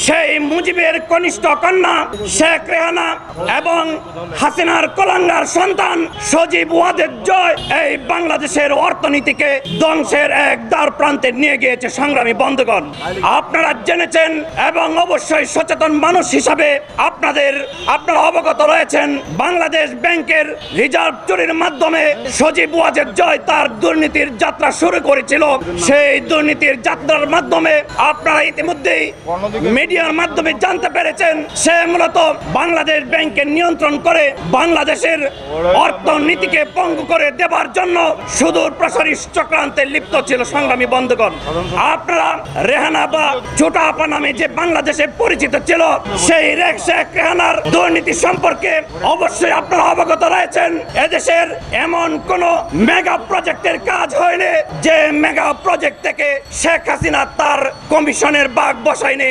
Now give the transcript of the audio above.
সেই মুজিবের কনিষ্ঠ কন্যা শেখ রেহানা এবং হাসিনার কলাঙ্গার সন্তান সজীব ওয়াজেদ জয় এই বাংলাদেশের অর্থনীতিকে ধ্বংসের এক দ্বার প্রান্তে নিয়ে গিয়েছে। সংগ্রামী বন্ধুগণ, আপনারা জেনেছেন এবং অবশ্যই সচেতন মানুষ হিসাবে আপনারা অবগত রয়েছেন, বাংলাদেশ ব্যাংকের রিজার্ভ চুরির মাধ্যমে সজীব ওয়াজেদ জয় তার দুর্নীতির যাত্রা শুরু করেছিল। সেই দুর্নীতির যাত্রার মাধ্যমে আপনারা ইতিমধ্যেই মিডিয়ার মাধ্যমে জানতে পেরেছেন সে মূলত বাংলাদেশ ব্যাংকের নিয়ন্ত্রণ করে বাংলাদেশের অর্থনীতিকে পঙ্গু করে দেবার জন্য সুদূর প্রসারী চক্রান্তে লিপ্ত ছিল। সংগ্রামী বন্ধুগণ, আপনারা রেহানা বা ছোট আপা নামে যে বাংলাদেশে পরিচিত ছিল, সেই শেখ রেহানার দুর্নীতি সম্পর্কে অবশ্যই আপনারা অবগত রয়েছেন। এদেশের এমন কোন মেগা প্রজেক্টের কাজ হয়নি যে মেগা প্রজেক্ট থেকে শেখ হাসিনা তার কমিশনের ভাগ বসায়নি।